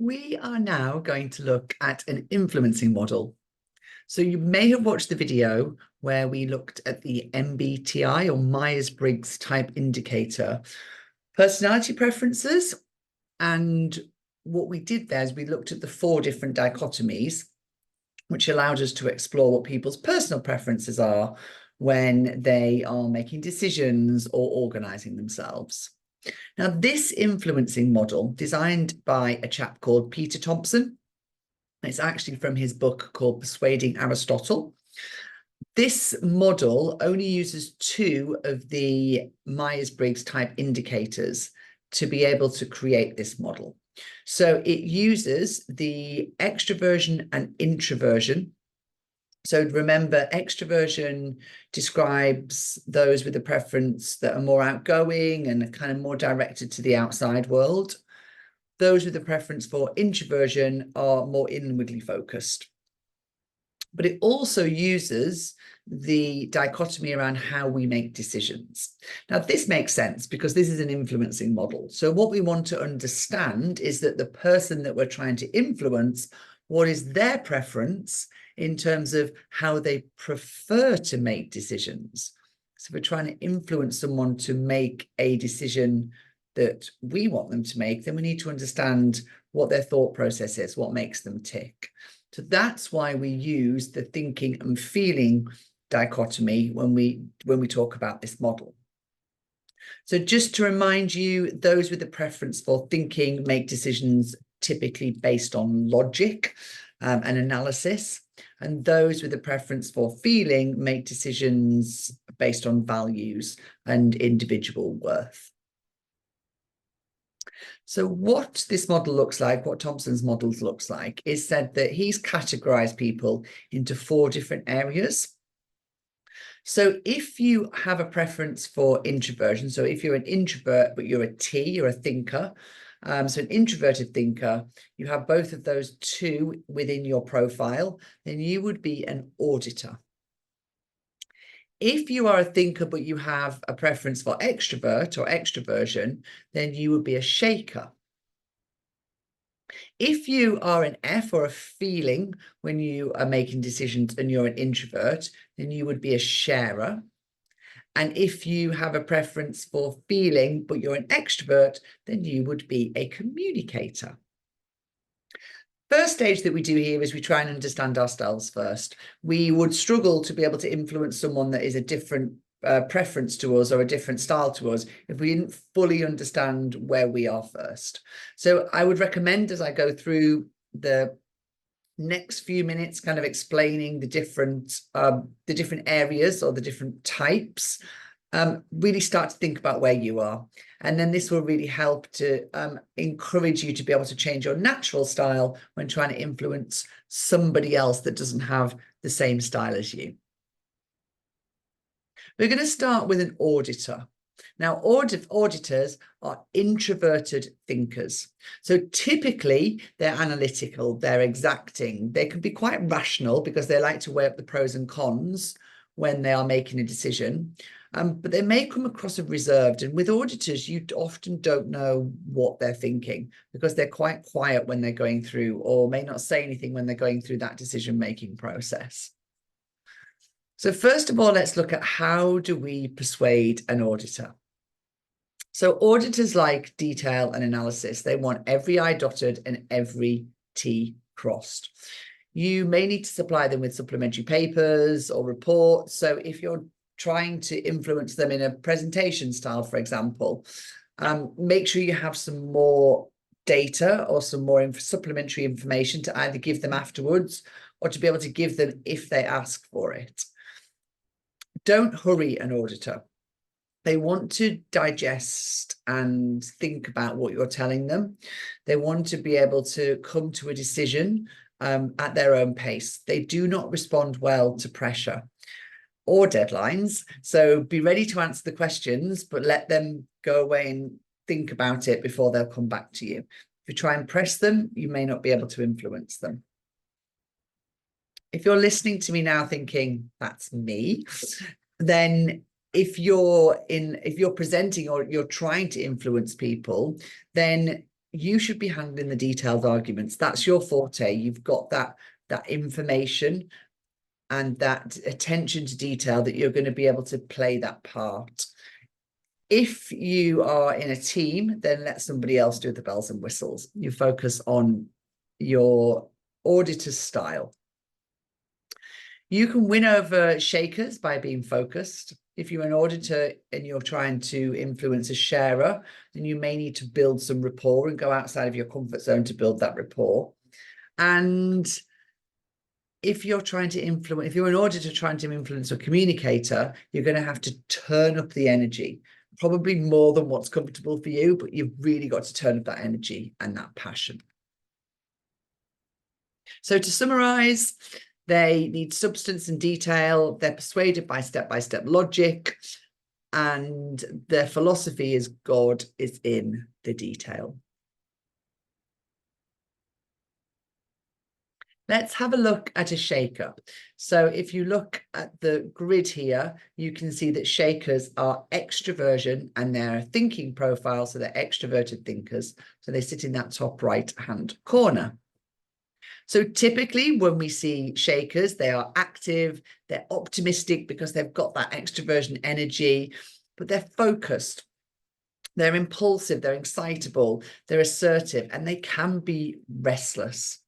We are now going to look at an influencing model. So you may have watched the video where we looked at the MBTI or Myers-Briggs Type Indicator personality preferences. And what we did there is we looked at the 4 different dichotomies, which allowed us to explore what people's personal preferences are when they are making decisions or organizing themselves. Now, this influencing model, designed by a chap called Peter Thompson, it's actually from his book called Persuading Aristotle. This model only uses 2 of the Myers-Briggs type indicators to be able to create this model. So it uses the extroversion and introversion. So remember, extroversion describes those with a preference that are more outgoing and kind of more directed to the outside world. Those with a preference for introversion are more inwardly focused. But it also uses the dichotomy around how we make decisions. Now, this makes sense because this is an influencing model. So what we want to understand is that the person that we're trying to influence, what is their preference in terms of how they prefer to make decisions. So if we're trying to influence someone to make a decision that we want them to make, then we need to understand what their thought process is, what makes them tick. So that's why we use the thinking and feeling dichotomy when we talk about this model. So just to remind you, those with a preference for thinking make decisions typically based on logic and analysis, and those with a preference for feeling make decisions based on values and individual worth. So what this model looks like, what Thompson's models looks like, is said that he's categorized people into 4 different areas. So if you have a preference for introversion, so if you're an introvert, but you're a T, you're a thinker, so an introverted thinker, you have both of those 2 within your profile, then you would be an auditor. If you are a thinker, but you have a preference for extrovert or extroversion, then you would be a shaker. If you are an F or a feeling when you are making decisions and you're an introvert, then you would be a sharer. And if you have a preference for feeling, but you're an extrovert, then you would be a communicator. First stage that we do here is we try and understand ourselves first. We would struggle to be able to influence someone that is a different preference to us or a different style to us if we didn't fully understand where we are first. So I would recommend, as I go through the next few minutes, kind of explaining the different areas or the different types, really start to think about where you are. And then this will really help to encourage you to be able to change your natural style when trying to influence somebody else that doesn't have the same style as you. We're going to start with an auditor. Now, auditors are introverted thinkers. So typically, they're analytical, they're exacting. They can be quite rational because they like to weigh up the pros and cons when they are making a decision. But they may come across as reserved. And with auditors, you often don't know what they're thinking because they're quite quiet when they're going through, or may not say anything when they're going through that decision-making process. So first of all, let's look at how do we persuade an auditor. So auditors like detail and analysis. They want every I dotted and every T crossed. You may need to supply them with supplementary papers or reports. So if you're trying to influence them in a presentation style, for example, make sure you have some more data or some more supplementary information to either give them afterwards or to be able to give them if they ask for it. Don't hurry an auditor. They want to digest and think about what you're telling them. They want to be able to come to a decision at their own pace. They do not respond well to pressure or deadlines. So be ready to answer the questions, but let them go away and think about it before they'll come back to you. If you try and press them, you may not be able to influence them. If you're listening to me now thinking, that's me, then if you're presenting or you're trying to influence people, then you should be handling the detailed arguments. That's your forte. You've got that information and that attention to detail that you're going to be able to play that part. If you are in a team, then let somebody else do the bells and whistles. You focus on your auditor's style. You can win over shakers by being focused. If you're an auditor and you're trying to influence a sharer, then you may need to build some rapport and go outside of your comfort zone to build that rapport. And if you're trying to influence, if you're an auditor trying to influence a communicator, you're going to have to turn up the energy, probably more than what's comfortable for you, but you've really got to turn up that energy and that passion. So to summarize, they need substance and detail. They're persuaded by step-by-step logic, and their philosophy is God is in the detail. Let's have a look at a shaker. So if you look at the grid here, you can see that shakers are extroversion and they're a thinking profile. So they're extroverted thinkers. So they sit in that top right-hand corner. So typically when we see shakers, they are active, they're optimistic because they've got that extroversion energy, but they're focused. They're impulsive, they're excitable, they're assertive, and they can be restless.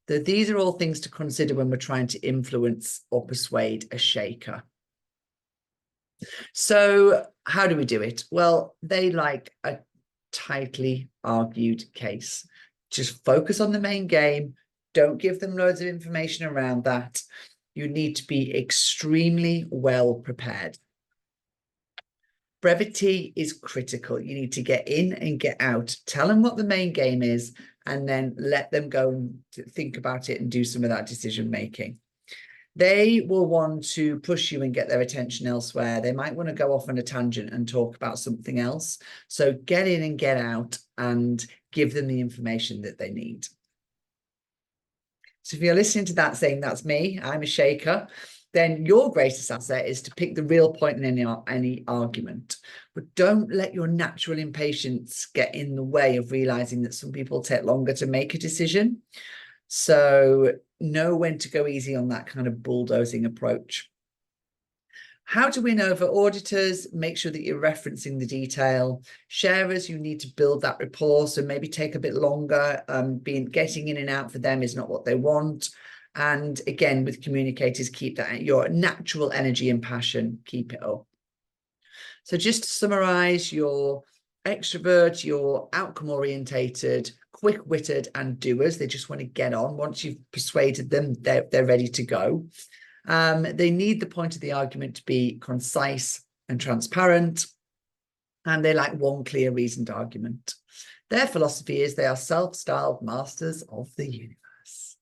These are all things to consider when we're trying to influence or persuade a shaker. So how do we do it? Well, they like a tightly argued case. Just focus on the main game. Don't give them loads of information around that. You need to be extremely well prepared. Brevity is critical. You need to get in and get out. Tell them what the main game is, and then let them go and think about it and do some of that decision making. They will want to push you and get their attention elsewhere. They might want to go off on a tangent and talk about something else. So get in and get out and give them the information that they need. So if you're listening to that saying, that's me, I'm a shaker, then your greatest asset is to pick the real point in any argument. But don't let your natural impatience get in the way of realizing that some people take longer to make a decision. So know when to go easy on that kind of bulldozing approach. How to win over auditors? Make sure that you're referencing the detail. Sharers, you need to build that rapport, so maybe take a bit longer. Getting in and out for them is not what they want. And again, with communicators, keep that your natural energy and passion, keep it up. So just to summarize, you're extrovert, you're outcome orientated, quick-witted and doers. They just want to get on. Once you've persuaded them, they're ready to go. They need the point of the argument to be concise and transparent, and they like one clear reasoned argument. Their philosophy is they are self-styled masters of the universe.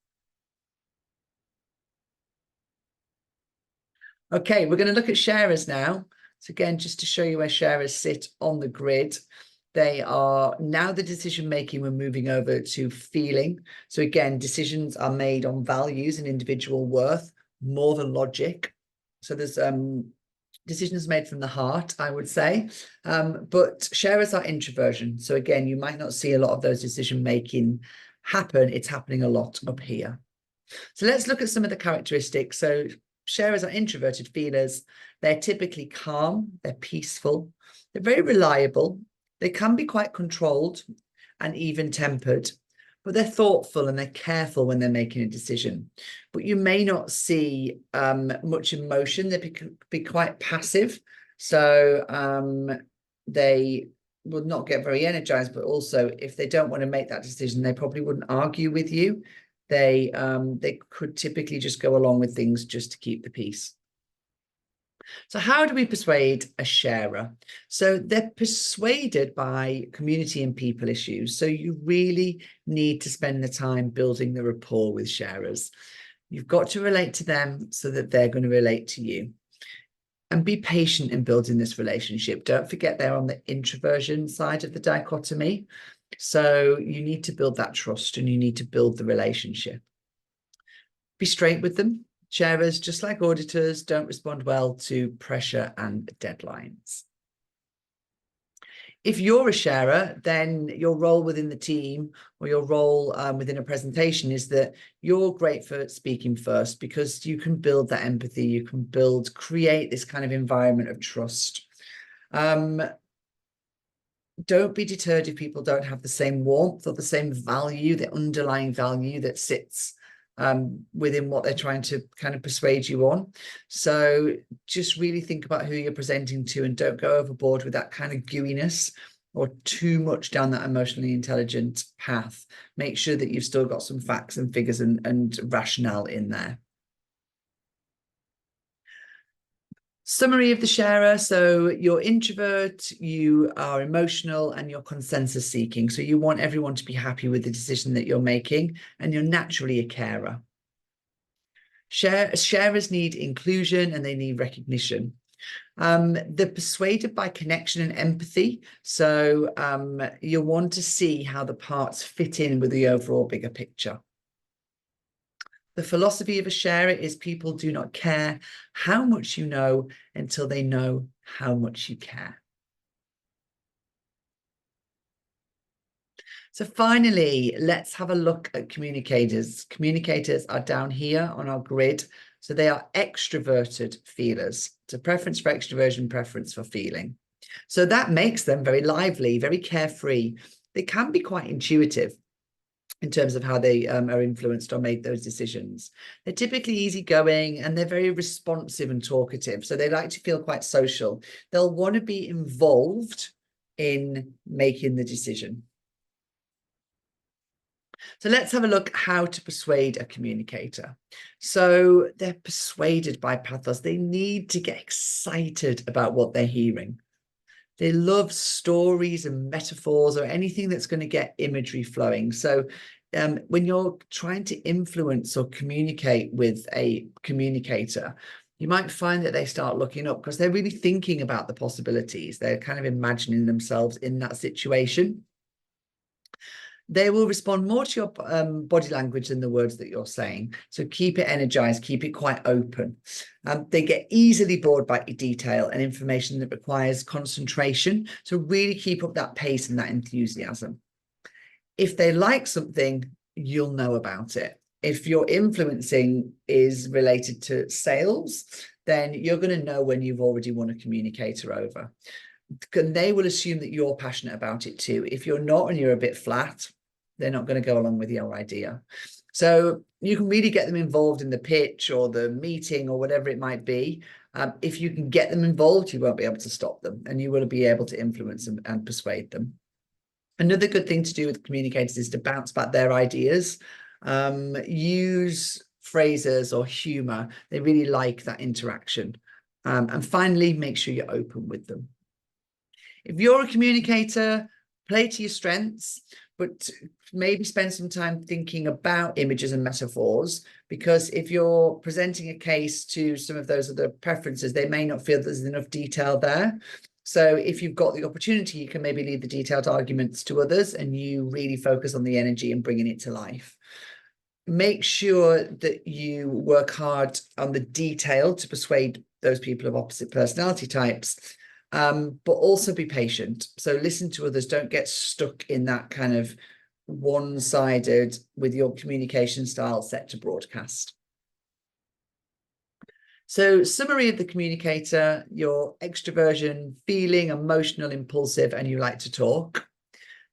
Okay, we're going to look at sharers now. So again, just to show you where sharers sit on the grid. They are now the decision making, we're moving over to feeling. So again, decisions are made on values and individual worth more than logic. So there's decisions made from the heart, I would say. But sharers are introversion. So again, you might not see a lot of those decision making happen. It's happening a lot up here. So let's look at some of the characteristics. So sharers are introverted feelers. They're typically calm, they're peaceful, they're very reliable. They can be quite controlled and even-tempered, but they're thoughtful and they're careful when they're making a decision. But you may not see much emotion. They be quite passive. So they will not get very energized, but also if they don't want to make that decision, they probably wouldn't argue with you. They could typically just go along with things just to keep the peace. So how do we persuade a sharer? So they're persuaded by community and people issues. So you really need to spend the time building the rapport with sharers. You've got to relate to them so that they're going to relate to you. And be patient in building this relationship. Don't forget they're on the introversion side of the dichotomy. So you need to build that trust and you need to build the relationship. Be straight with them. Sharers, just like auditors, don't respond well to pressure and deadlines. If you're a sharer, then your role within the team or your role within a presentation is that you're great for speaking first, because you can build that empathy, you can create this kind of environment of trust. Don't be deterred if people don't have the same warmth or the same value, the underlying value that sits within what they're trying to kind of persuade you on. So just really think about who you're presenting to, and don't go overboard with that kind of gooiness or too much down that emotionally intelligent path. Make sure that you've still got some facts and figures and rationale in there. Summary of the sharer. So you're introvert, you are emotional, and you're consensus seeking. So you want everyone to be happy with the decision that you're making, and you're naturally a carer. Sharers need inclusion and they need recognition. They're persuaded by connection and empathy. So you'll want to see how the parts fit in with the overall bigger picture. The philosophy of a sharer is people do not care how much you know until they know how much you care. So finally, let's have a look at communicators. Communicators are down here on our grid. So they are extroverted feelers. It's a preference for extroversion, preference for feeling. So that makes them very lively, very carefree. They can be quite intuitive in terms of how they are influenced or made those decisions. They're typically easygoing and they're very responsive and talkative. So they like to feel quite social. They'll want to be involved in making the decision. So let's have a look how to persuade a communicator. So they're persuaded by pathos. They need to get excited about what they're hearing. They love stories and metaphors or anything that's going to get imagery flowing. So when you're trying to influence or communicate with a communicator, you might find that they start looking up because they're really thinking about the possibilities. They're kind of imagining themselves in that situation. They will respond more to your body language than the words that you're saying. So keep it energized, keep it quite open. They get easily bored by detail and information that requires concentration. So really keep up that pace and that enthusiasm. If they like something, you'll know about it. If your influencing is related to sales, then you're going to know when you've already won a communicator over. And they will assume that you're passionate about it too. If you're not and you're a bit flat, they're not going to go along with your idea. So you can really get them involved in the pitch or the meeting or whatever it might be. If you can get them involved, you won't be able to stop them, and you will be able to influence them and persuade them. Another good thing to do with communicators is to bounce back their ideas. Use phrases or humor. They really like that interaction. And finally, make sure you're open with them. If you're a communicator, play to your strengths, but maybe spend some time thinking about images and metaphors, because if you're presenting a case to some of those other preferences, they may not feel there's enough detail there. So if you've got the opportunity, you can maybe leave the detailed arguments to others and you really focus on the energy and bringing it to life. Make sure that you work hard on the detail to persuade those people of opposite personality types, but also be patient. So listen to others. Don't get stuck in that kind of one-sided with your communication style set to broadcast. So summary of the communicator: your extroversion, feeling, emotional, impulsive, and you like to talk.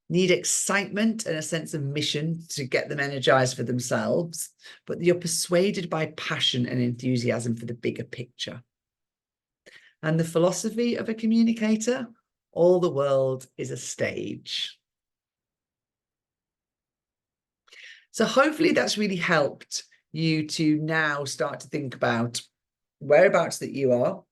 Need excitement and a sense of mission to get them energized for themselves, but you're persuaded by passion and enthusiasm for the bigger picture. And the philosophy of a communicator: all the world is a stage. So hopefully that's really helped you to now start to think about whereabouts that you are.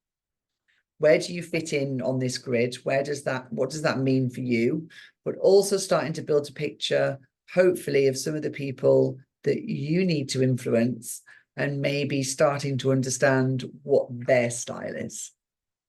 Where do you fit in on this grid? What does that mean for you? But also starting to build a picture, hopefully, of some of the people that you need to influence, and maybe starting to understand what their style is.